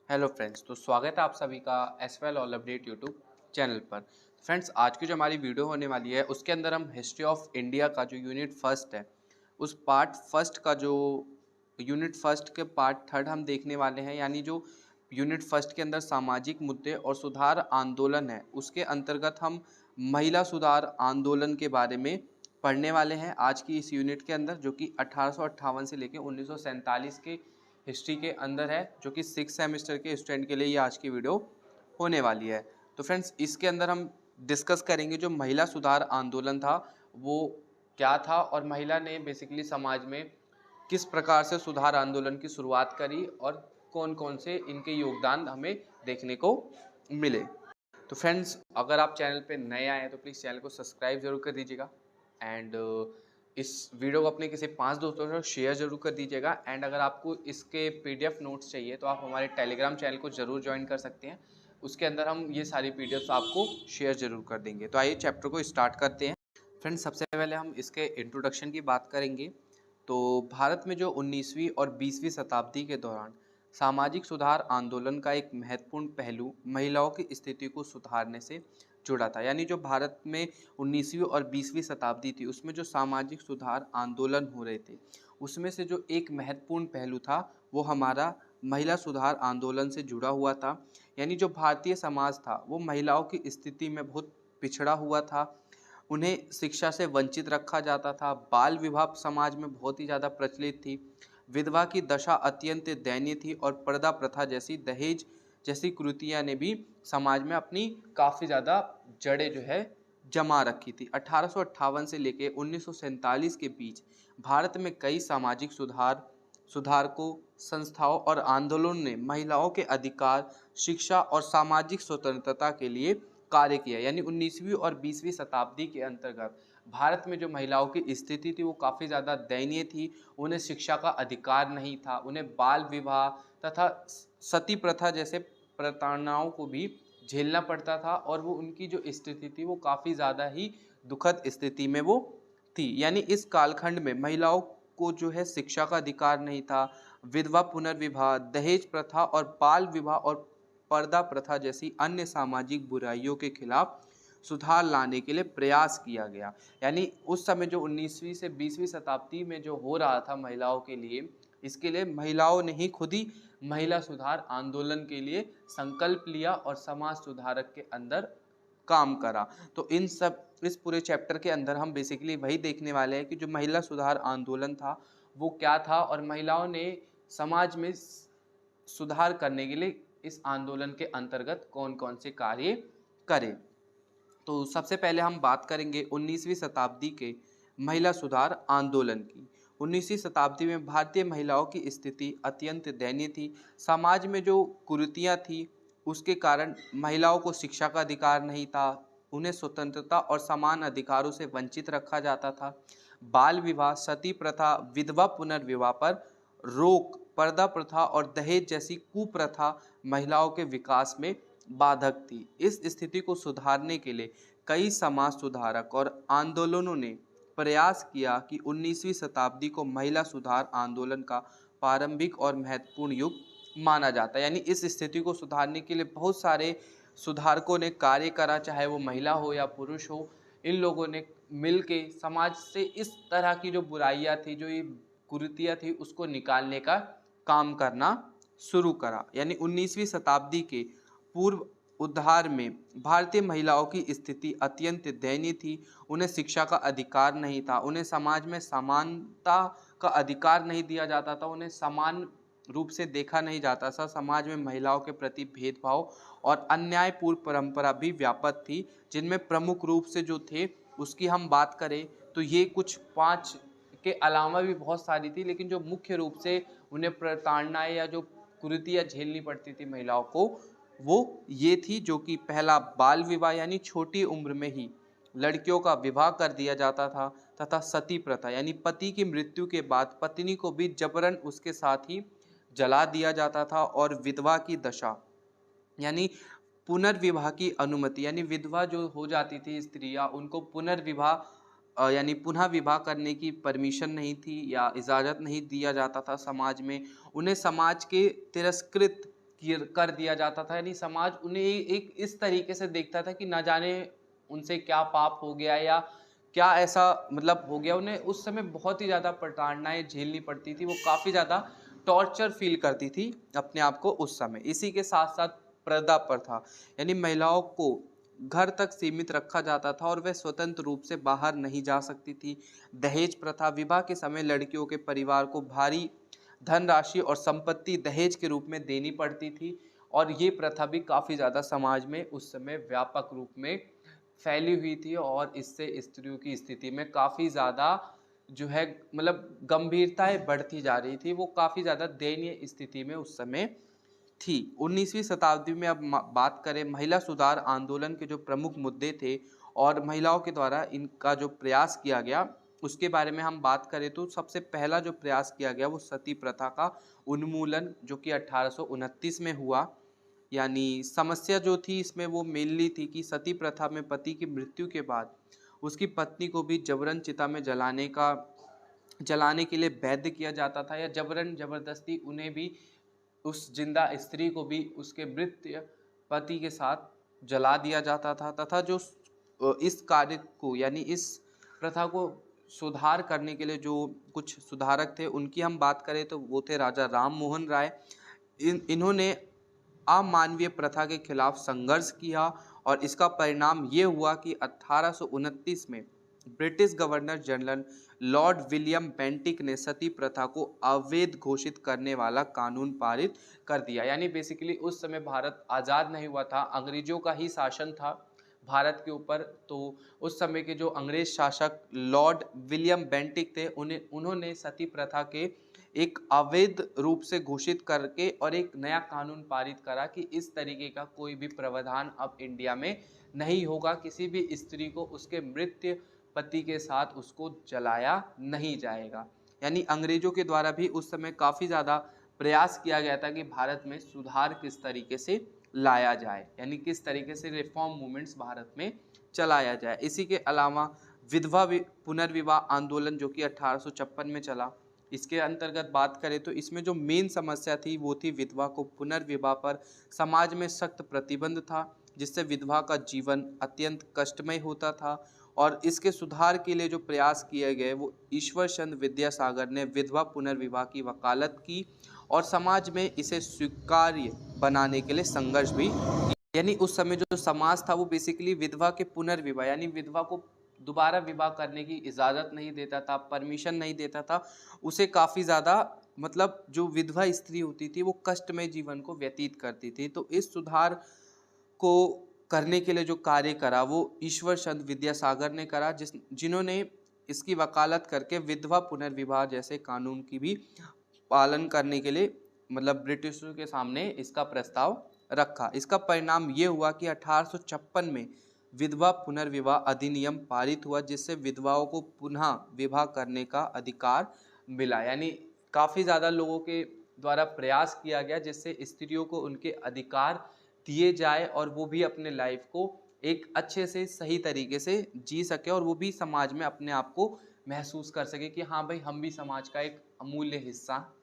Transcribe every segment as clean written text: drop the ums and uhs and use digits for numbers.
Hello friends, तो स्वागत है आप सभी का एसवेल ऑल अपडेट यूट्यूब चैनल पर। फ्रेंड्स, आज की जो हमारी वीडियो होने वाली है उसके अंदर हम हिस्ट्री ऑफ इंडिया का जो यूनिट फर्स्ट है उस पार्ट फर्स्ट का जो यूनिट फर्स्ट के पार्ट थर्ड हम देखने वाले हैं। यानी जो यूनिट फर्स्ट के अंदर सामाजिक मुद्दे और सुधार आंदोलन है उसके अंतर्गत हम महिला सुधार आंदोलन के बारे में पढ़ने वाले हैं आज की इस यूनिट के अंदर, जो कि 1858 से लेकर 1947 के हिस्ट्री के अंदर है, जो कि 6 सेमेस्टर के स्टूडेंट के लिए ये आज की वीडियो होने वाली है। तो फ्रेंड्स, इसके अंदर हम डिस्कस करेंगे जो महिला सुधार आंदोलन था वो क्या था और महिला ने बेसिकली समाज में किस प्रकार से सुधार आंदोलन की शुरुआत करी और कौन कौन से इनके योगदान हमें देखने को मिले। तो फ्रेंड्स, अगर आप चैनल पे नए आए हैं तो प्लीज़ चैनल को सब्सक्राइब जरूर कर दीजिएगा एंड इस वीडियो को अपने किसी 5 दोस्तों के साथ शेयर जरूर कर दीजिएगा। एंड अगर आपको इसके पीडीएफ नोट्स चाहिए तो आप हमारे टेलीग्राम चैनल को जरूर ज्वाइन कर सकते हैं। उसके अंदर हम ये सारी पीडीएफ्स आपको शेयर जरूर कर देंगे। तो आइए चैप्टर को स्टार्ट करते हैं। फ्रेंड्स, सबसे पहले हम इसके इंट्रोडक्शन की बात करेंगे। तो भारत में जो 19वीं और 20वीं शताब्दी के दौरान सामाजिक सुधार आंदोलन का एक महत्वपूर्ण पहलू महिलाओं की स्थिति को सुधारने से जुड़ा था। यानी जो भारत में 19वीं और 20वीं शताब्दी थी उसमें जो सामाजिक सुधार आंदोलन हो रहे थे उसमें से जो एक महत्वपूर्ण पहलू था वो हमारा महिला सुधार आंदोलन से जुड़ा हुआ था। यानी जो भारतीय समाज था वो महिलाओं की स्थिति में बहुत पिछड़ा हुआ था, उन्हें शिक्षा से वंचित रखा जाता था, बाल विवाह समाज में बहुत ही ज़्यादा प्रचलित थी, विधवा की दशा अत्यंत दयनीय थी और पर्दा प्रथा जैसी दहेज जैसी कुरीतियाँ ने भी समाज में अपनी काफ़ी ज़्यादा जड़ें जो है जमा रखी थी। 1858 से लेकर 1947 के बीच भारत में कई सामाजिक सुधारकों, संस्थाओं और आंदोलनों ने महिलाओं के अधिकार, शिक्षा और सामाजिक स्वतंत्रता के लिए कार्य किया। यानी 19वीं और 20वीं शताब्दी के अंतर्गत भारत में जो महिलाओं की स्थिति थी वो काफ़ी ज़्यादा दयनीय थी। उन्हें शिक्षा का अधिकार नहीं था, उन्हें बाल विवाह तथा सती प्रथा जैसे प्रताड़नाओं को भी झेलना पड़ता था और वो उनकी जो स्थिति थी वो काफ़ी ज़्यादा ही दुखद स्थिति में वो थी। यानी इस कालखंड में महिलाओं को जो है शिक्षा का अधिकार नहीं था, विधवा पुनर्विवाह, दहेज प्रथा और बाल विवाह और पर्दा प्रथा जैसी अन्य सामाजिक बुराइयों के खिलाफ सुधार लाने के लिए प्रयास किया गया। यानी उस समय जो 19वीं से 20वीं शताब्दी में जो हो रहा था महिलाओं के लिए, इसके लिए महिलाओं ने ही खुद ही महिला सुधार आंदोलन के लिए संकल्प लिया और समाज सुधारक के अंदर काम करा। तो इस पूरे चैप्टर के अंदर हम बेसिकली वही देखने वाले हैं कि जो महिला सुधार आंदोलन था वो क्या था और महिलाओं ने समाज में सुधार करने के लिए इस आंदोलन के अंतर्गत कौन कौन से कार्य करे। तो सबसे पहले हम बात करेंगे 19वीं शताब्दी के महिला सुधार आंदोलन की। 19वीं शताब्दी में भारतीय महिलाओं की स्थिति अत्यंत दयनीय थी। समाज में जो कुरीतियाँ थी उसके कारण महिलाओं को शिक्षा का अधिकार नहीं था, उन्हें स्वतंत्रता और समान अधिकारों से वंचित रखा जाता था। बाल विवाह, सती प्रथा, विधवा पुनर्विवाह पर रोक, पर्दा प्रथा और दहेज जैसी कुप्रथा महिलाओं के विकास में बाधक थी। इस स्थिति को सुधारने के लिए कई समाज सुधारक और आंदोलनों ने प्रयास किया कि 19वीं शताब्दी को महिला सुधार आंदोलन का प्रारंभिक और महत्वपूर्ण युग माना जाता है। यानी इस स्थिति को सुधारने के लिए बहुत सारे सुधारकों ने कार्य करा, चाहे वो महिला हो या पुरुष हो। इन लोगों ने मिल के समाज से इस तरह की जो बुराइयां थी, जो ये कुरीतियाँ थी, उसको निकालने का काम करना शुरू करा। यानी 19वीं शताब्दी के पूर्व उद्धार में भारतीय महिलाओं की स्थिति अत्यंत दयनीय थी। उन्हें शिक्षा का अधिकार नहीं था, उन्हें समाज में समानता का अधिकार नहीं दिया जाता था, उन्हें समान रूप से देखा नहीं जाता था। समाज में महिलाओं के प्रति भेदभाव और अन्यायपूर्ण परंपरा भी व्यापक थी, जिनमें प्रमुख रूप से जो थे उसकी हम बात करें तो ये कुछ 5 के अलावा भी बहुत सारी थी, लेकिन जो मुख्य रूप से उन्हें प्रताड़नाएं या जो कुरीतियाँ झेलनी पड़ती थी महिलाओं को, वो ये थी। जो कि पहला, बाल विवाह, यानी छोटी उम्र में ही लड़कियों का विवाह कर दिया जाता था, तथा सती प्रथा यानी पति की मृत्यु के बाद पत्नी को भी जबरन उसके साथ ही जला दिया जाता था, और विधवा की दशा यानी पुनर्विवाह की अनुमति, यानी विधवा जो हो जाती थी स्त्रियां, उनको पुनर्विवाह यानी पुनः विवाह करने की परमिशन नहीं थी या इजाज़त नहीं दिया जाता था समाज में। उन्हें समाज के तिरस्कृत कर दिया जाता था। यानी समाज उन्हें एक इस तरीके से देखता था कि ना जाने उनसे क्या पाप हो गया या क्या ऐसा मतलब हो गया। उन्हें उस समय बहुत ही ज़्यादा प्रताड़नाएँ झेलनी पड़ती थी, वो काफ़ी ज़्यादा टॉर्चर फ़ील करती थी अपने आप को उस समय। इसी के साथ-साथ पर्दा प्रथा, यानी महिलाओं को घर तक सीमित रखा जाता था और वह स्वतंत्र रूप से बाहर नहीं जा सकती थी। दहेज प्रथा, विवाह के समय लड़कियों के परिवार को भारी धनराशि और संपत्ति दहेज के रूप में देनी पड़ती थी और ये प्रथा भी काफ़ी ज़्यादा समाज में उस समय व्यापक रूप में फैली हुई थी और इससे स्त्रियों की स्थिति में काफ़ी ज़्यादा जो है मतलब गंभीरताएँ बढ़ती जा रही थी। वो काफ़ी ज़्यादा दयनीय स्थिति में उस समय थी। 19वीं शताब्दी में अब बात करें महिला सुधार आंदोलन के जो प्रमुख मुद्दे थे और महिलाओं के द्वारा इनका जो प्रयास किया गया उसके बारे में हम बात करें तो सबसे पहला जो प्रयास किया गया वो सती प्रथा का उन्मूलन जो कि 1829 में हुआ। यानी समस्या जो थी इसमें वो मेनली थी कि सती प्रथा में पति की मृत्यु के बाद उसकी पत्नी को भी जबरन चिता में जलाने के लिए बाध्य किया जाता था या जबरन जबरदस्ती उन्हें भी उस जिंदा स्त्री को भी उसके मृत पति के साथ जला दिया जाता था तथा जो इस कार्य को यानी इस प्रथा को सुधार करने के लिए जो कुछ सुधारक थे उनकी हम बात करें तो वो थे राजा राम मोहन राय। इन्होंने अमानवीय प्रथा के खिलाफ संघर्ष किया और इसका परिणाम ये हुआ कि 1829 में British governor general Lord William Bentinck ने सती प्रथा को अवैध घोषित करने वाला कानून पारित कर दिया। यानी बेसिकली उस समय भारत आज़ाद नहीं हुआ था, अंग्रेजों का ही शासन था भारत के ऊपर। तो उस समय के जो अंग्रेज शासक लॉर्ड विलियम बेंटिक थे उन्होंने सती प्रथा के एक अवैध रूप से घोषित करके और एक नया कानून पारित करा कि इस तरीके का कोई भी प्रावधान अब इंडिया में नहीं होगा, किसी भी स्त्री को उसके मृत पति के साथ उसको जलाया नहीं जाएगा। यानी अंग्रेजों के द्वारा भी उस समय काफ़ी ज़्यादा प्रयास किया गया था कि भारत में सुधार किस तरीके से लाया जाए, यानी किस तरीके से रिफॉर्म मूवमेंट्स भारत में चलाया जाए। इसी के अलावा विधवा पुनर्विवाह आंदोलन जो कि 1856 में चला, इसके अंतर्गत बात करें तो इसमें जो मेन समस्या थी वो थी विधवा को पुनर्विवाह पर समाज में सख्त प्रतिबंध था जिससे विधवा का जीवन अत्यंत कष्टमय होता था और इसके सुधार के लिए जो प्रयास किए गए वो ईश्वर चंद्र विद्यासागर ने विधवा पुनर्विवाह की वकालत की और समाज में इसे स्वीकार्य बनाने के लिए संघर्ष भी किया। यानी उस समय जो समाज था वो बेसिकली विधवा के पुनर्विवाह यानी विधवा को दोबारा विवाह करने की इजाज़त नहीं देता था, परमिशन नहीं देता था। उसे काफ़ी ज़्यादा मतलब जो विधवा स्त्री होती थी वो कष्टमय जीवन को व्यतीत करती थी। तो इस सुधार को करने के लिए जो कार्य करा वो ईश्वर चंद्र विद्यासागर ने करा जिन्होंने इसकी वकालत करके विधवा पुनर्विवाह जैसे कानून की भी पालन करने के लिए मतलब ब्रिटिशों के सामने इसका प्रस्ताव रखा। इसका परिणाम ये हुआ कि 1856 में विधवा पुनर्विवाह अधिनियम पारित हुआ जिससे विधवाओं को पुनः विवाह करने का अधिकार मिला। यानी काफ़ी ज़्यादा लोगों के द्वारा प्रयास किया गया जिससे स्त्रियों को उनके अधिकार दिए जाए और वो भी अपने लाइफ को एक अच्छे से सही तरीके से जी सके और वो भी समाज में अपने आप को महसूस कर सके कि हाँ भाई हम भी समाज का एक अमूल्य हिस्सा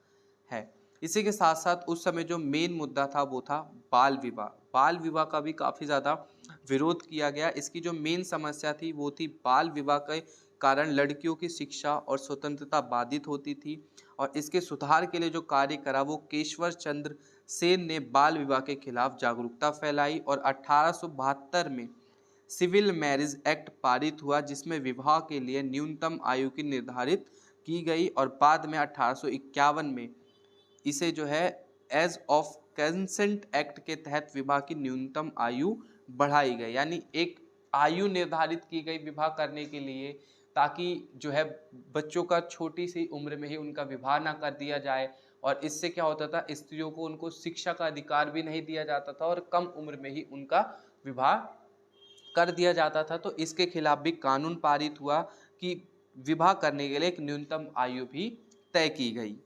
है। इसी के साथ साथ उस समय जो मेन मुद्दा था वो था बाल विवाह। बाल विवाह का भी काफ़ी ज़्यादा विरोध किया गया। इसकी जो मेन समस्या थी वो थी बाल विवाह के कारण लड़कियों की शिक्षा और स्वतंत्रता बाधित होती थी और इसके सुधार के लिए जो कार्य करा वो केशव चंद्र सेन ने बाल विवाह के खिलाफ जागरूकता फैलाई और 1872 में सिविल मैरिज एक्ट पारित हुआ जिसमें विवाह के लिए न्यूनतम आयु की निर्धारित की गई और बाद में 1851 में इसे जो है एज ऑफ कंसेंट एक्ट के तहत विवाह की न्यूनतम आयु बढ़ाई गई। यानी एक आयु निर्धारित की गई विवाह करने के लिए ताकि जो है बच्चों का छोटी सी उम्र में ही उनका विवाह ना कर दिया जाए और इससे क्या होता था स्त्रियों को उनको शिक्षा का अधिकार भी नहीं दिया जाता था और कम उम्र में ही उनका विवाह कर दिया जाता था। तो इसके खिलाफ भी कानून पारित हुआ कि विवाह करने के लिए एक न्यूनतम आयु भी तय की गई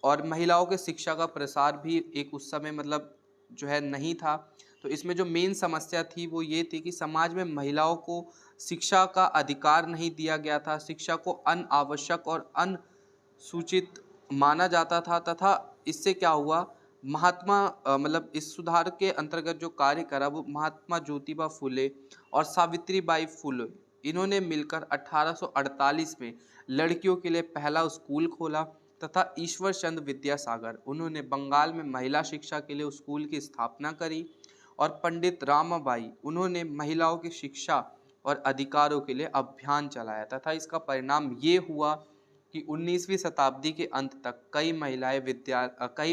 और महिलाओं के शिक्षा का प्रसार भी एक उस समय मतलब जो है नहीं था। तो इसमें जो मेन समस्या थी वो ये थी कि समाज में महिलाओं को शिक्षा का अधिकार नहीं दिया गया था, शिक्षा को अनावश्यक और अनुसूचित माना जाता था तथा इससे क्या हुआ मतलब इस सुधार के अंतर्गत जो कार्य करा वो महात्मा ज्योतिबा फुले और सावित्रीबाई फुले, इन्होंने मिलकर 1848 में लड़कियों के लिए पहला स्कूल खोला। तथा ईश्वर चंद्र विद्यासागर, उन्होंने बंगाल में महिला शिक्षा के लिए स्कूल की स्थापना करी। और पंडित रामाबाई, उन्होंने महिलाओं की शिक्षा और अधिकारों के लिए अभियान चलाया तथा इसका परिणाम ये हुआ कि 19वीं शताब्दी के अंत तक कई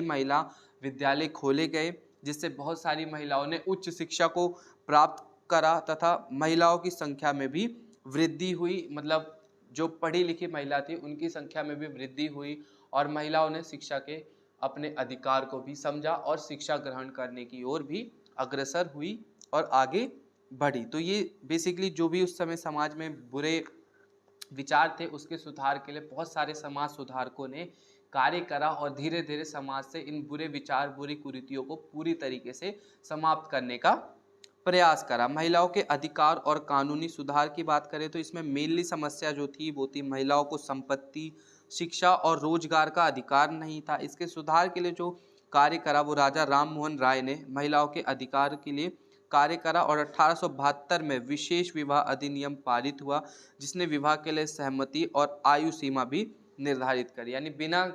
महिला विद्यालय खोले गए, जिससे बहुत सारी महिलाओं ने उच्च शिक्षा को प्राप्त करा तथा महिलाओं की संख्या में भी वृद्धि हुई। मतलब जो पढ़ी लिखी महिला थी उनकी संख्या में भी वृद्धि हुई और महिलाओं ने शिक्षा के अपने अधिकार को भी समझा और शिक्षा ग्रहण करने की ओर भी अग्रसर हुई और आगे बढ़ी। तो ये बेसिकली जो भी उस समय समाज में बुरे विचार थे उसके सुधार के लिए बहुत सारे समाज सुधारकों ने कार्य करा और धीरे धीरे समाज से इन बुरे विचार, बुरी कुरीतियों को पूरी तरीके से समाप्त करने का प्रयास करा। महिलाओं के अधिकार और कानूनी सुधार की बात करें तो इसमें मेनली समस्या जो थी वो थी महिलाओं को संपत्ति, शिक्षा और रोजगार का अधिकार नहीं था। इसके सुधार के लिए जो कार्य करा वो राजा राम मोहन राय ने महिलाओं के अधिकार के लिए कार्य करा और 1872 में विशेष विवाह अधिनियम पारित हुआ, जिसने विवाह के लिए सहमति और आयु सीमा भी निर्धारित करी। यानी बिना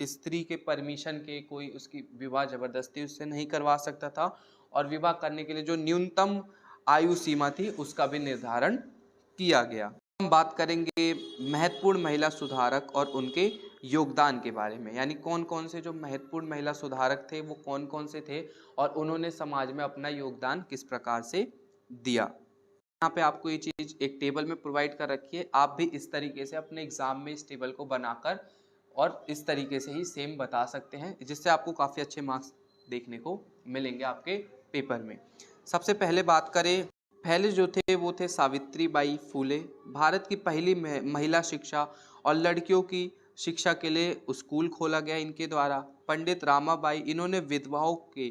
स्त्री के परमिशन के कोई उसकी विवाह जबरदस्ती उससे नहीं करवा सकता था और विवाह करने के लिए जो न्यूनतम आयु सीमा थी उसका भी निर्धारण किया गया। हम बात करेंगे महत्वपूर्ण महिला सुधारक और उनके योगदान के बारे में, यानी कौन कौन से जो महत्वपूर्ण महिला सुधारक थे वो कौन कौन से थे और उन्होंने समाज में अपना योगदान किस प्रकार से दिया। यहाँ पे आपको ये चीज एक टेबल में प्रोवाइड कर रखी है, आप भी इस तरीके से अपने एग्जाम में इस टेबल को बनाकर और इस तरीके से ही सेम बता सकते हैं, जिससे आपको काफ़ी अच्छे मार्क्स देखने को मिलेंगे आपके पेपर में। सबसे पहले बात करें, पहले जो थे वो थे सावित्रीबाई फुले, भारत की पहली महिला शिक्षा और लड़कियों की शिक्षा के लिए स्कूल खोला गया इनके द्वारा। पंडित रामाबाई, इन्होंने विधवाओं के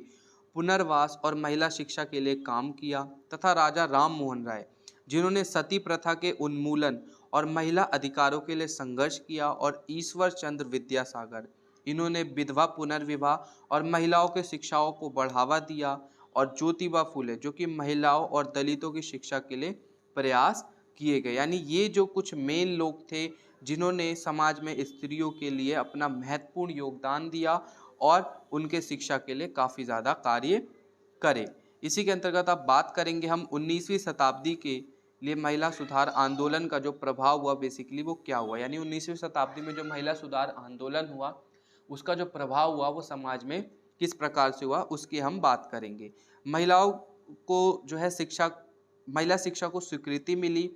पुनर्वास और महिला शिक्षा के लिए काम किया। तथा राजा राम मोहन राय, जिन्होंने सती प्रथा के उन्मूलन और महिला अधिकारों के लिए संघर्ष किया। और ईश्वर चंद्र विद्यासागर, इन्होंने विधवा पुनर्विवाह और महिलाओं के शिक्षाओं को बढ़ावा दिया। और ज्योतिबा फुले, जो कि महिलाओं और दलितों की शिक्षा के लिए प्रयास किए गए। यानी ये जो कुछ मेन लोग थे जिन्होंने समाज में स्त्रियों के लिए अपना महत्वपूर्ण योगदान दिया और उनके शिक्षा के लिए काफ़ी ज़्यादा कार्य करे। इसी के अंतर्गत आप बात करेंगे हम 19वीं शताब्दी के लिए महिला सुधार आंदोलन का जो प्रभाव हुआ, बेसिकली वो क्या हुआ। यानी 19वीं शताब्दी में जो महिला सुधार आंदोलन हुआ उसका जो प्रभाव हुआ वो समाज में किस प्रकार से हुआ उसकी हम बात करेंगे। महिलाओं को जो है महिला शिक्षा को स्वीकृति मिली,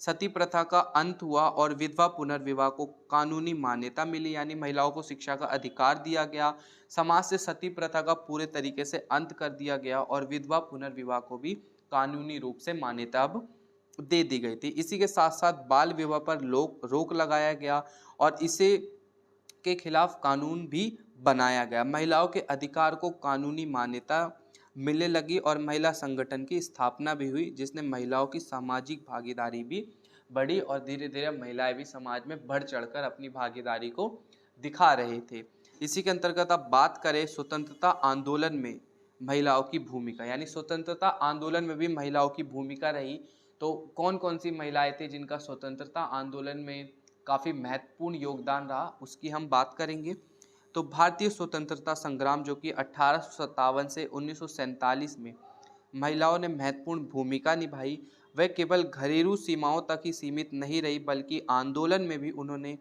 सती प्रथा का अंत हुआ और विधवा पुनर्विवाह को कानूनी मान्यता मिली। यानी महिलाओं को शिक्षा का अधिकार दिया गया, समाज से सती प्रथा का पूरे तरीके से अंत कर दिया गया और विधवा पुनर्विवाह को भी कानूनी रूप से मान्यता अब दे दी गई थी। इसी के साथ साथ बाल विवाह पर रोक लगाया गया और इसे के खिलाफ कानून भी बनाया गया। महिलाओं के अधिकार को कानूनी मान्यता मिलने लगी और महिला संगठन की स्थापना भी हुई, जिसने महिलाओं की सामाजिक भागीदारी भी बढ़ी और धीरे धीरे महिलाएं भी समाज में बढ़ चढ़कर अपनी भागीदारी को दिखा रहे थे। इसी के अंतर्गत अब बात करें स्वतंत्रता आंदोलन में महिलाओं की भूमिका, यानी स्वतंत्रता आंदोलन में भी महिलाओं की भूमिका रही। तो कौन कौन सी महिलाएं थी जिनका स्वतंत्रता आंदोलन में काफ़ी महत्वपूर्ण योगदान रहा उसकी हम बात करेंगे। तो भारतीय स्वतंत्रता संग्राम जो कि 1857 से 1947 में महिलाओं ने महत्वपूर्ण भूमिका निभाई, वह केवल घरेलू सीमाओं तक ही सीमित नहीं रही बल्कि आंदोलन में भी उन्होंने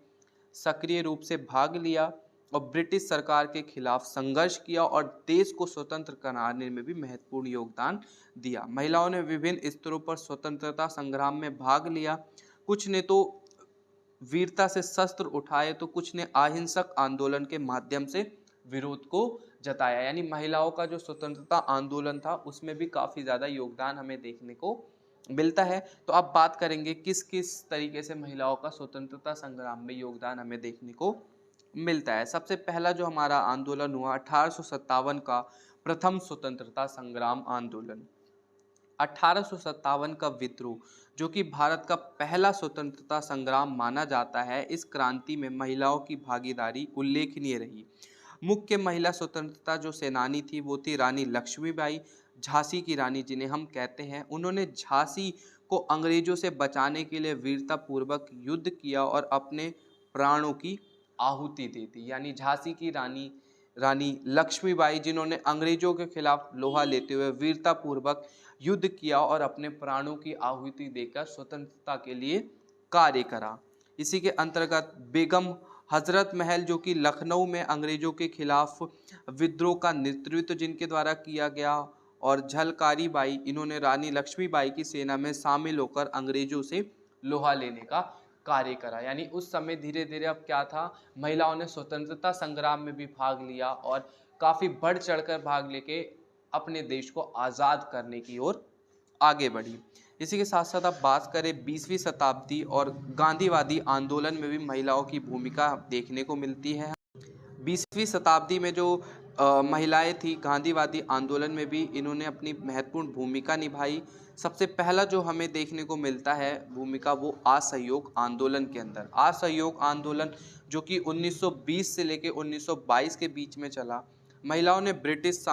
सक्रिय रूप से भाग लिया और ब्रिटिश सरकार के खिलाफ संघर्ष किया और देश को स्वतंत्र कराने में भी महत्वपूर्ण योगदान दिया। महिलाओं ने विभिन्न स्तरों पर स्वतंत्रता संग्राम में भाग लिया, कुछ ने तो वीरता से शस्त्र उठाए तो कुछ ने अहिंसक आंदोलन के माध्यम से विरोध को जताया। यानी महिलाओं का जो स्वतंत्रता आंदोलन था उसमें भी काफ़ी ज़्यादा योगदान हमें देखने को मिलता है। तो अब बात करेंगे किस किस तरीके से महिलाओं का स्वतंत्रता संग्राम में योगदान हमें देखने को मिलता है। सबसे पहला जो हमारा आंदोलन हुआ 1857 का प्रथम स्वतंत्रता संग्राम आंदोलन। 1857 का विद्रोह जो कि भारत का पहला स्वतंत्रता संग्राम माना जाता है, इस क्रांति में महिलाओं की भागीदारी उल्लेखनीय रही। मुख्य महिला स्वतंत्रता जो सेनानी थी वो थी रानी लक्ष्मीबाई, झांसी की रानी जिन्हें हम कहते हैं। उन्होंने झांसी को अंग्रेजों से बचाने के लिए वीरतापूर्वक युद्ध किया और अपने प्राणों की आहुति दे दी। यानी झांसी की रानी रानी लक्ष्मीबाई जिन्होंने अंग्रेजों के खिलाफ लोहा लेते हुए वीरतापूर्वक युद्ध किया और अपने प्राणों की आहुति देकर स्वतंत्रता के लिए कार्य करा। इसी के अंतर्गत बेगम हजरत महल जो कि लखनऊ में अंग्रेजों के खिलाफ विद्रोह का नेतृत्व जिनके द्वारा किया गया, और झलकारी बाई, इन्होंने रानी लक्ष्मीबाई की सेना में शामिल होकर अंग्रेजों से लोहा लेने का कार्य करा। यानी उस समय धीरे धीरे अब क्या था, महिलाओं ने स्वतंत्रता संग्राम में भी भाग लिया और काफ़ी बढ़ चढ़कर भाग लेके अपने देश को आज़ाद करने की ओर आगे बढ़ी। इसी के साथ साथ अब बात करें 20वीं शताब्दी और गांधीवादी आंदोलन में भी महिलाओं की भूमिका देखने को मिलती है। 20वीं शताब्दी में जो महिलाएं थी, गांधीवादी आंदोलन में भी इन्होंने अपनी महत्वपूर्ण भूमिका निभाई। सबसे पहला जो हमें देखने को मिलता है भूमिका, वो असहयोग आंदोलन के अंदर। असहयोग आंदोलन जो कि 1920 से लेकर 1922 के बीच में चला। महिलाओं ने ब्रिटिश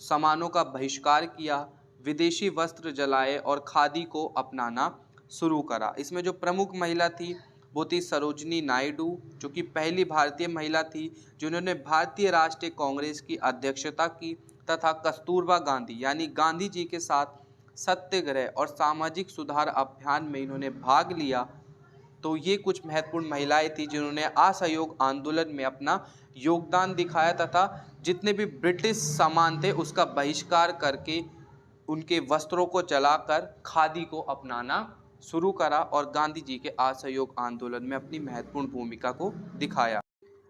सामानों का बहिष्कार किया, विदेशी वस्त्र जलाए और खादी को अपनाना शुरू करा। इसमें जो प्रमुख महिला थी वो थी सरोजिनी नायडू, जो कि पहली भारतीय महिला थी जिन्होंने भारतीय राष्ट्रीय कांग्रेस की अध्यक्षता की, तथा कस्तूरबा गांधी यानी गांधी जी के साथ सत्याग्रह और सामाजिक सुधार अभियान में इन्होंने भाग लिया। तो ये कुछ महत्वपूर्ण महिलाएं थी जिन्होंने असहयोग आंदोलन में अपना योगदान दिखाया, तथा जितने भी ब्रिटिश सामान थे उसका बहिष्कार करके उनके वस्त्रों को जलाकर खादी को अपनाना शुरू करा और गांधी जी के असहयोग आंदोलन में अपनी महत्वपूर्ण भूमिका को दिखाया।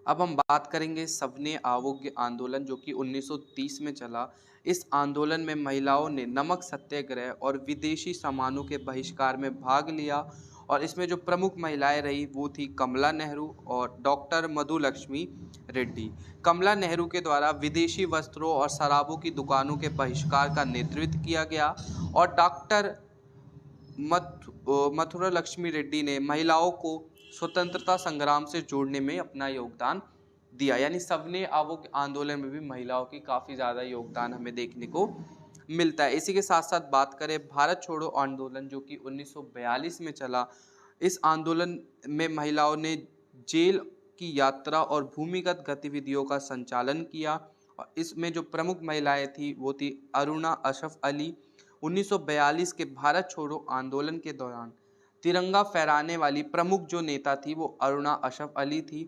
अब हम बात करेंगे सविनय अवज्ञा आंदोलन जो कि 1930 में चला। इस आंदोलन में महिलाओं ने नमक सत्याग्रह और विदेशी सामानों के बहिष्कार में भाग लिया, और इसमें जो प्रमुख महिलाएं रही वो थी कमला नेहरू और डॉक्टर मधुलक्ष्मी रेड्डी। कमला नेहरू के द्वारा विदेशी वस्त्रों और शराबों की दुकानों के बहिष्कार का नेतृत्व किया गया, और डॉक्टर मथुरा लक्ष्मी रेड्डी ने महिलाओं को स्वतंत्रता संग्राम से जोड़ने में अपना योगदान दिया। यानी सविनय अवज्ञा आंदोलन में भी महिलाओं की काफ़ी ज़्यादा योगदान हमें देखने को मिलता है। इसी के साथ साथ बात करें भारत छोड़ो आंदोलन जो कि 1942 में चला। इस आंदोलन में महिलाओं ने जेल की यात्रा और भूमिगत गतिविधियों का संचालन किया, और इसमें जो प्रमुख महिलाएं थी वो थी अरुणा अशरफ अली। 1942 के भारत छोड़ो आंदोलन के दौरान तिरंगा फहराने वाली प्रमुख जो नेता थी वो अरुणा अशरफ अली थी,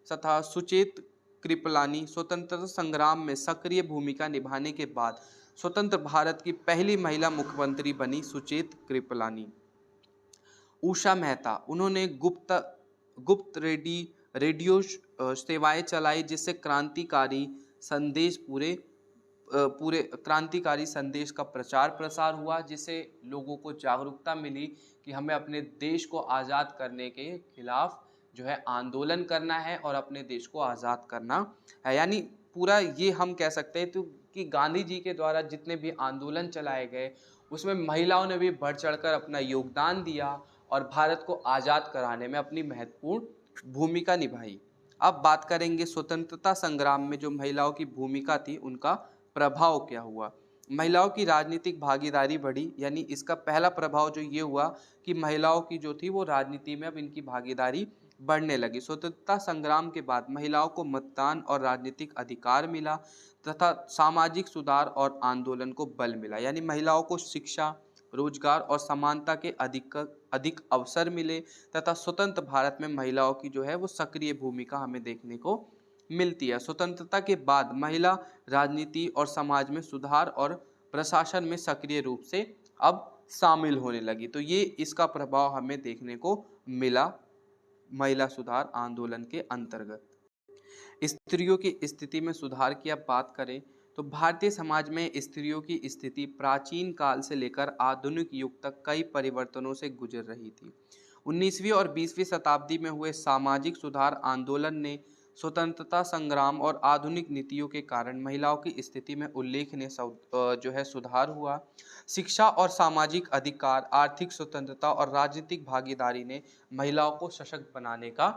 तथा सुचेत कृपलानी स्वतंत्रता संग्राम में सक्रिय भूमिका निभाने के बाद स्वतंत्र भारत की पहली महिला मुख्यमंत्री बनी सुचेत कृपलानी। उषा मेहता, उन्होंने गुप्त रेडियो सेवाएं चलाई जिससे क्रांतिकारी संदेश का प्रचार प्रसार हुआ, जिससे लोगों को जागरूकता मिली कि हमें अपने देश को आज़ाद करने के खिलाफ जो है आंदोलन करना है और अपने देश को आज़ाद करना है। यानी पूरा ये हम कह सकते हैं तो कि गांधी जी के द्वारा जितने भी आंदोलन चलाए गए उसमें महिलाओं ने भी बढ़ चढ़कर अपना योगदान दिया और भारत को आज़ाद कराने में अपनी महत्वपूर्ण भूमिका निभाई। अब बात करेंगे स्वतंत्रता संग्राम में जो महिलाओं की भूमिका थी उनका प्रभाव क्या हुआ। महिलाओं की राजनीतिक भागीदारी बढ़ी, यानी इसका पहला प्रभाव जो ये हुआ कि महिलाओं की जो थी वो राजनीति में अब इनकी भागीदारी बढ़ने लगी। स्वतंत्रता संग्राम के बाद महिलाओं को मतदान और राजनीतिक अधिकार मिला, तथा सामाजिक सुधार और आंदोलन को बल मिला। यानी महिलाओं को शिक्षा, रोजगार और समानता के अधिक अवसर मिले, तथा स्वतंत्र भारत में महिलाओं की जो है वो सक्रिय भूमिका हमें देखने को मिलती है। स्वतंत्रता के बाद महिला राजनीति और समाज में सुधार और प्रशासन में सक्रिय रूप से अब शामिल होने लगी। तो ये इसका प्रभाव हमें देखने को मिला महिला सुधार आंदोलन के अंतर्गत। स्त्रियों की स्थिति में सुधार की अब बात करें तो भारतीय समाज में स्त्रियों की स्थिति प्राचीन काल से लेकर आधुनिक युग तक कई परिवर्तनों से गुजर रही थी। 19वीं और 20वीं शताब्दी में हुए सामाजिक सुधार आंदोलन ने स्वतंत्रता संग्राम और आधुनिक नीतियों के कारण महिलाओं की स्थिति में उल्लेखनीय जो है सुधार हुआ। शिक्षा और सामाजिक अधिकार, आर्थिक स्वतंत्रता और राजनीतिक भागीदारी ने महिलाओं को सशक्त बनाने का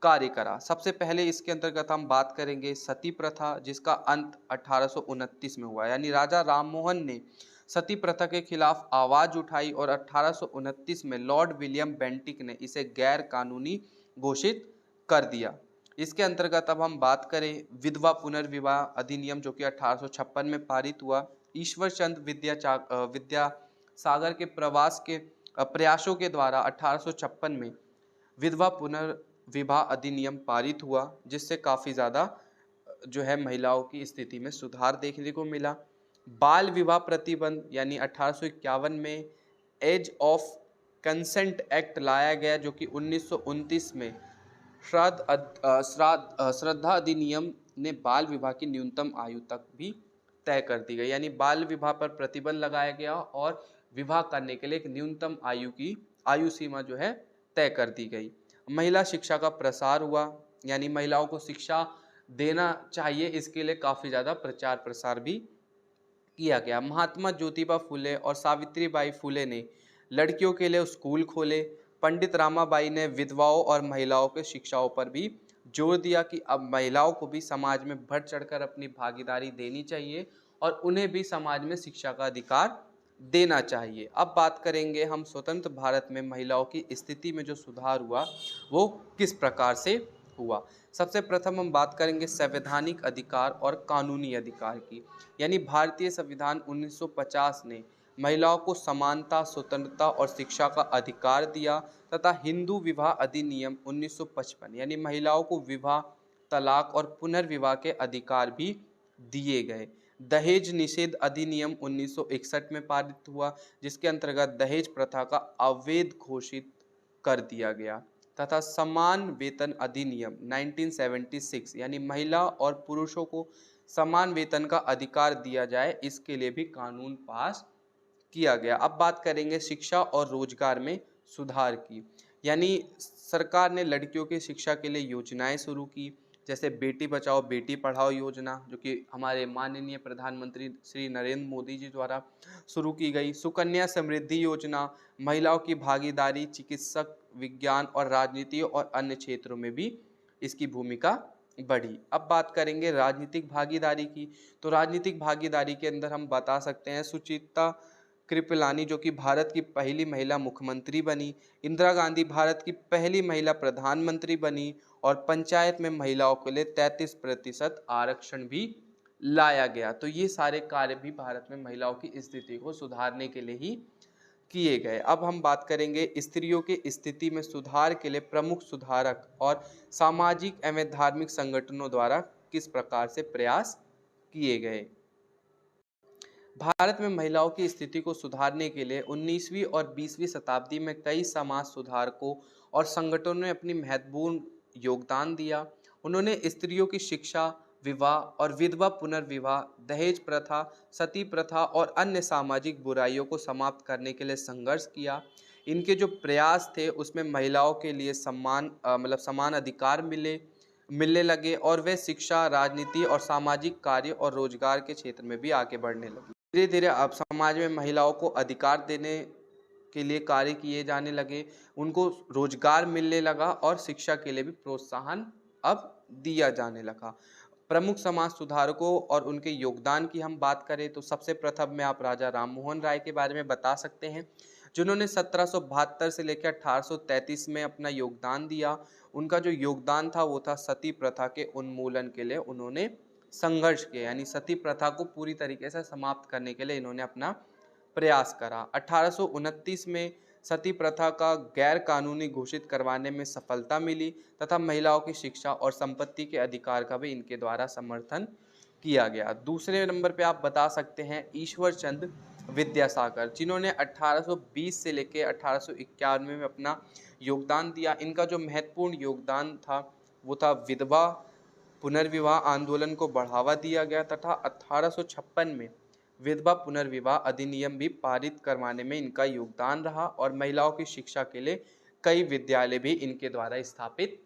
कार्य करा। सबसे पहले इसके अंतर्गत हम बात करेंगे सती प्रथा, जिसका अंत 1829 में हुआ। यानी राजा राममोहन ने सती प्रथा के खिलाफ आवाज उठाई और 1829 में लॉर्ड विलियम बेंटिक ने इसे गैर कानूनी घोषित कर दिया। इसके अंतर्गत अब हम बात करें विधवा पुनर्विवाह अधिनियम, जो कि 1856 में पारित हुआ। ईश्वर चंद विद्यासागर के प्रवास के प्रयासों के द्वारा 1856 में विधवा पुनर्विवाह अधिनियम पारित हुआ, जिससे काफ़ी ज़्यादा जो है महिलाओं की स्थिति में सुधार देखने को मिला। बाल विवाह प्रतिबंध यानी 1851 में एज ऑफ कंसेंट एक्ट लाया गया, जो कि 1929 में श्रद्धा अधिनियम ने बाल विवाह की न्यूनतम आयु तक भी तय कर दी गई। यानी बाल विवाह पर प्रतिबंध लगाया गया और विवाह करने के लिए एक न्यूनतम आयु सीमा जो है तय कर दी गई। महिला शिक्षा का प्रसार हुआ, यानी महिलाओं को शिक्षा देना चाहिए, इसके लिए काफ़ी ज़्यादा प्रचार प्रसार भी किया गया। महात्मा ज्योतिबा फुले और सावित्री बाई फुले ने लड़कियों के लिए स्कूल खोले। पंडित रामाबाई ने विधवाओं और महिलाओं के शिक्षाओं पर भी जोर दिया कि अब महिलाओं को भी समाज में बढ़ चढ़कर अपनी भागीदारी देनी चाहिए और उन्हें भी समाज में शिक्षा का अधिकार देना चाहिए। अब बात करेंगे हम स्वतंत्र भारत में महिलाओं की स्थिति में जो सुधार हुआ वो किस प्रकार से हुआ। सबसे प्रथम हम बात करेंगे संवैधानिक अधिकार और कानूनी अधिकार की। यानी भारतीय संविधान 1950 ने महिलाओं को समानता, स्वतंत्रता और शिक्षा का अधिकार दिया तथा हिंदू विवाह अधिनियम 1955 यानी महिलाओं को विवाह, तलाक और पुनर्विवाह के अधिकार भी दिए गए। दहेज निषेध अधिनियम 1961 में पारित हुआ, जिसके अंतर्गत दहेज प्रथा का अवैध घोषित कर दिया गया तथा समान वेतन अधिनियम 1976 यानी महिला और पुरुषों को समान वेतन का अधिकार दिया जाए, इसके लिए भी कानून पास किया गया। अब बात करेंगे शिक्षा और रोजगार में सुधार की। यानी सरकार ने लड़कियों की शिक्षा के लिए योजनाएं शुरू की, जैसे बेटी बचाओ बेटी पढ़ाओ योजना, जो कि हमारे माननीय प्रधानमंत्री श्री नरेंद्र मोदी जी द्वारा शुरू की गई। सुकन्या समृद्धि योजना, महिलाओं की भागीदारी चिकित्सक, विज्ञान और राजनीति और अन्य क्षेत्रों में भी इसकी भूमिका बढ़ी। अब बात करेंगे राजनीतिक भागीदारी की। तो राजनीतिक भागीदारी के अंदर हम बता सकते हैं सुचित्रा कृपलानी, जो कि भारत की पहली महिला मुख्यमंत्री बनी। इंदिरा गांधी भारत की पहली महिला प्रधानमंत्री बनी और पंचायत में महिलाओं के लिए 33% आरक्षण भी लाया गया। तो ये सारे कार्य भी भारत में महिलाओं की स्थिति को सुधारने के लिए ही किए गए। अब हम बात करेंगे स्त्रियों की स्थिति में सुधार के लिए प्रमुख सुधारक और सामाजिक एवं धार्मिक संगठनों द्वारा किस प्रकार से प्रयास किए गए। भारत में महिलाओं की स्थिति को सुधारने के लिए 19वीं और 20वीं शताब्दी में कई समाज सुधारकों और संगठनों ने अपनी महत्वपूर्ण योगदान दिया। उन्होंने स्त्रियों की शिक्षा, विवाह और विधवा पुनर्विवाह, दहेज प्रथा, सती प्रथा और अन्य सामाजिक बुराइयों को समाप्त करने के लिए संघर्ष किया। इनके जो प्रयास थे उसमें महिलाओं के लिए समान अधिकार मिलने लगे और वे शिक्षा, राजनीति और सामाजिक कार्य और रोजगार के क्षेत्र में भी आगे बढ़ने लगी। धीरे धीरे अब समाज में महिलाओं को अधिकार देने के लिए कार्य किए जाने लगे, उनको रोजगार मिलने लगा और शिक्षा के लिए भी प्रोत्साहन अब दिया जाने लगा। प्रमुख समाज सुधारकों और उनके योगदान की हम बात करें तो सबसे प्रथम में आप राजा राममोहन राय के बारे में बता सकते हैं, जिन्होंने 1772 से लेकर 1833 में अपना योगदान दिया। उनका जो योगदान था वो था सती प्रथा के उन्मूलन के लिए उन्होंने संघर्ष किया, यानी सती प्रथा को पूरी तरीके से समाप्त करने के लिए इन्होंने अपना प्रयास करा। 1829 में सती प्रथा का गैर कानूनी घोषित करवाने में सफलता मिली तथा महिलाओं की शिक्षा और संपत्ति के अधिकार का भी इनके द्वारा समर्थन किया गया। दूसरे नंबर पे आप बता सकते हैं ईश्वर चंद विद्यासागर, जिन्होंने 1820 से लेकर 1891 में अपना योगदान दिया। इनका जो महत्वपूर्ण योगदान था वो था विधवा पुनर्विवाह आंदोलन को बढ़ावा दिया गया तथा 1856 में विधवा पुनर्विवाह अधिनियम भी पारित करवाने में इनका योगदान रहा और महिलाओं की शिक्षा के लिए कई विद्यालय भी इनके द्वारा स्थापित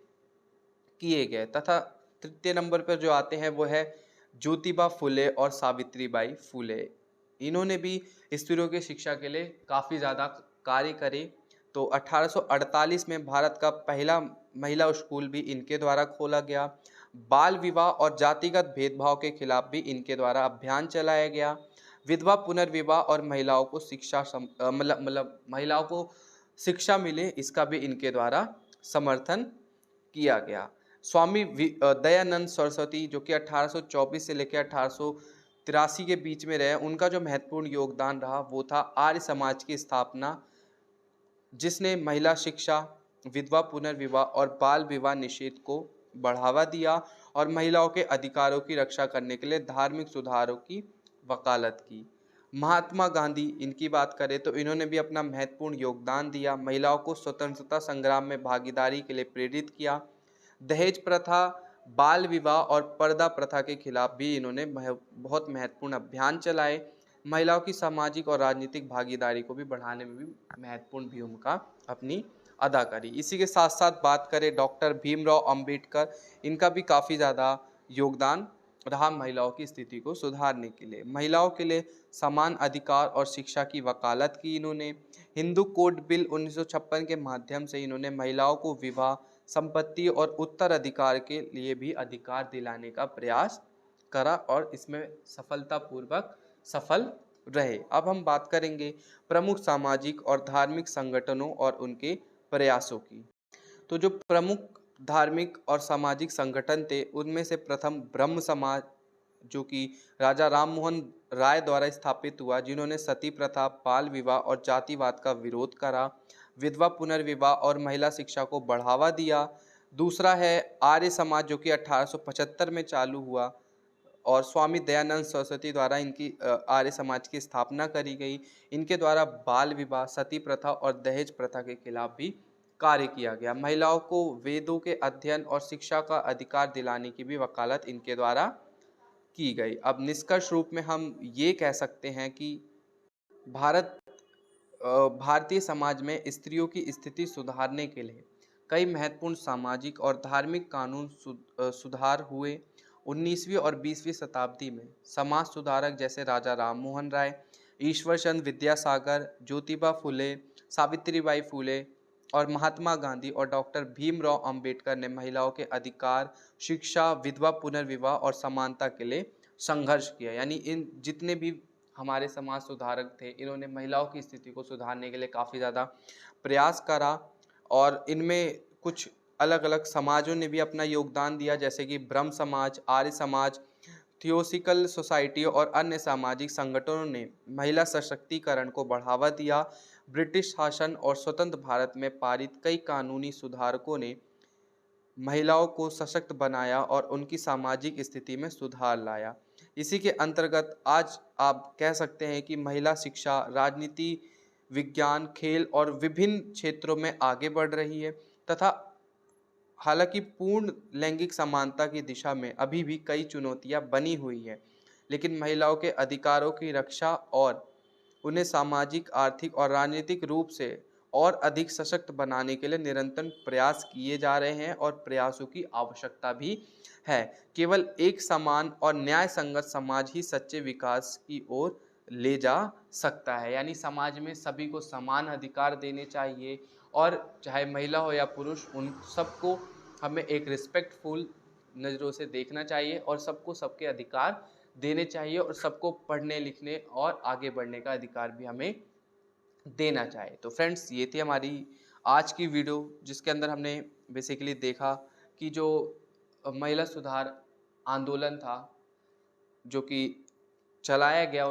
किए गए। तथा तृतीय नंबर पर जो आते हैं वो है ज्योतिबा फुले और सावित्री बाई फुले। इन्होंने भी स्त्रियों की शिक्षा के लिए काफ़ी ज़्यादा कार्य करे तो 1848 में भारत का पहला महिला स्कूल भी इनके द्वारा खोला गया। बाल विवाह और जातिगत भेदभाव के खिलाफ भी इनके द्वारा अभियान चलाया गया। विधवा पुनर्विवाह और महिलाओं को शिक्षा महिलाओं को शिक्षा मिले, इसका भी इनके द्वारा समर्थन किया गया। स्वामी दयानंद सरस्वती जो कि 1824 से लेकर 1883 के बीच में रहे, उनका जो महत्वपूर्ण योगदान रहा वो था आर्य समाज की स्थापना, जिसने महिला शिक्षा, विधवा पुनर्विवाह और बाल विवाह निषेध को बढ़ावा दिया और महिलाओं के अधिकारों की रक्षा करने के लिए धार्मिक सुधारों की वकालत की। महात्मा गांधी, इनकी बात करें तो इन्होंने भी अपना महत्वपूर्ण योगदान दिया, महिलाओं को स्वतंत्रता संग्राम में भागीदारी के लिए प्रेरित किया। दहेज प्रथा, बाल विवाह और पर्दा प्रथा के खिलाफ भी इन्होंने बहुत महत्वपूर्ण अभियान चलाए। महिलाओं की सामाजिक और राजनीतिक भागीदारी को भी बढ़ाने में भी महत्वपूर्ण भूमिका अपनी अदा करी। इसी के साथ साथ बात करें डॉक्टर भीमराव अंबेडकर, इनका भी काफ़ी ज़्यादा योगदान रहा महिलाओं की स्थिति को सुधारने के लिए। महिलाओं के लिए समान अधिकार और शिक्षा की वकालत की इन्होंने। हिंदू कोड बिल 1956 के माध्यम से इन्होंने महिलाओं को विवाह, संपत्ति और उत्तराधिकार के लिए भी अधिकार दिलाने का प्रयास करा और इसमें सफलतापूर्वक सफल रहे। अब हम बात करेंगे प्रमुख सामाजिक और धार्मिक संगठनों और उनके प्रयासों की। तो जो प्रमुख धार्मिक और सामाजिक संगठन थे उनमें से प्रथम ब्रह्म समाज, जो कि राजा राममोहन राय द्वारा स्थापित हुआ, जिन्होंने सती प्रथा, बाल विवाह और जातिवाद का विरोध करा, विधवा पुनर्विवाह और महिला शिक्षा को बढ़ावा दिया। दूसरा है आर्य समाज, जो कि 1875 में चालू हुआ और स्वामी दयानंद सरस्वती द्वारा इनकी आर्य समाज की स्थापना करी गई। इनके द्वारा बाल विवाह, सती प्रथा और दहेज प्रथा के खिलाफ भी कार्य किया गया। महिलाओं को वेदों के अध्ययन और शिक्षा का अधिकार दिलाने की भी वकालत इनके द्वारा की गई। अब निष्कर्ष रूप में हम ये कह सकते हैं कि भारतीय समाज में स्त्रियों की स्थिति सुधारने के लिए कई महत्वपूर्ण सामाजिक और धार्मिक कानून सुधार हुए। 19वीं और 20वीं शताब्दी में समाज सुधारक जैसे राजा राममोहन राय, ईश्वर चंद्र विद्यासागर, ज्योतिबा फुले, सावित्रीबाई फुले और महात्मा गांधी और डॉक्टर भीमराव अंबेडकर ने महिलाओं के अधिकार, शिक्षा, विधवा पुनर्विवाह और समानता के लिए संघर्ष किया। यानी इन जितने भी हमारे समाज सुधारक थे, इन्होंने महिलाओं की स्थिति को सुधारने के लिए काफ़ी ज़्यादा प्रयास करा और इनमें कुछ अलग अलग समाजों ने भी अपना योगदान दिया, जैसे कि ब्रह्म समाज, आर्य समाज, थियोसॉफिकल सोसाइटी और अन्य सामाजिक संगठनों ने महिला सशक्तिकरण को बढ़ावा दिया। ब्रिटिश शासन और स्वतंत्र भारत में पारित कई कानूनी सुधारकों ने महिलाओं को सशक्त बनाया और उनकी सामाजिक स्थिति में सुधार लाया। इसी के अंतर्गत आज आप कह सकते हैं कि महिला शिक्षा, राजनीति, विज्ञान, खेल और विभिन्न क्षेत्रों में आगे बढ़ रही है तथा हालांकि पूर्ण लैंगिक समानता की दिशा में अभी भी कई चुनौतियां बनी हुई है, लेकिन महिलाओं के अधिकारों की रक्षा और उन्हें सामाजिक, आर्थिक और राजनीतिक रूप से और अधिक सशक्त बनाने के लिए निरंतर प्रयास किए जा रहे हैं और प्रयासों की आवश्यकता भी है। केवल एक समान और न्याय संगत समाज ही सच्चे विकास की ओर ले जा सकता है। यानी समाज में सभी को समान अधिकार देने चाहिए और चाहे महिला हो या पुरुष, उन सबको हमें एक रिस्पेक्टफुल नज़रों से देखना चाहिए और सबको सबके अधिकार देने चाहिए और सबको पढ़ने लिखने और आगे बढ़ने का अधिकार भी हमें देना चाहिए। तो फ्रेंड्स, ये थी हमारी आज की वीडियो, जिसके अंदर हमने बेसिकली देखा कि जो महिला सुधार आंदोलन था जो कि चलाया गया,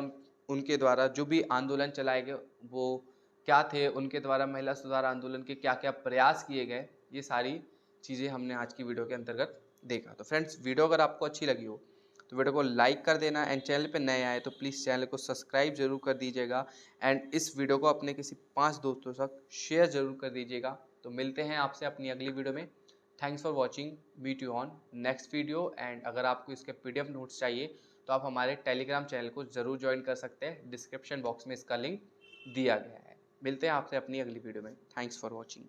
उनके द्वारा जो भी आंदोलन चलाए गए वो क्या थे, उनके द्वारा महिला सुधार आंदोलन के क्या क्या प्रयास किए गए, ये सारी चीज़ें हमने आज की वीडियो के अंतर्गत देखा। तो फ्रेंड्स, वीडियो अगर आपको अच्छी लगी हो तो वीडियो को लाइक कर देना एंड चैनल पे नए आए तो प्लीज़ चैनल को सब्सक्राइब जरूर कर दीजिएगा एंड इस वीडियो को अपने किसी 5 दोस्तों तक शेयर जरूर कर दीजिएगा। तो मिलते हैं आपसे अपनी अगली वीडियो में। Thanks for watching, meet you on next video. And अगर आपको इसके PDF नोट्स चाहिए तो आप हमारे टेलीग्राम चैनल को ज़रूर ज्वाइन कर सकते हैं, डिस्क्रिप्शन बॉक्स में इसका लिंक दिया गया है। मिलते हैं आपसे अपनी अगली वीडियो में। Thanks for watching.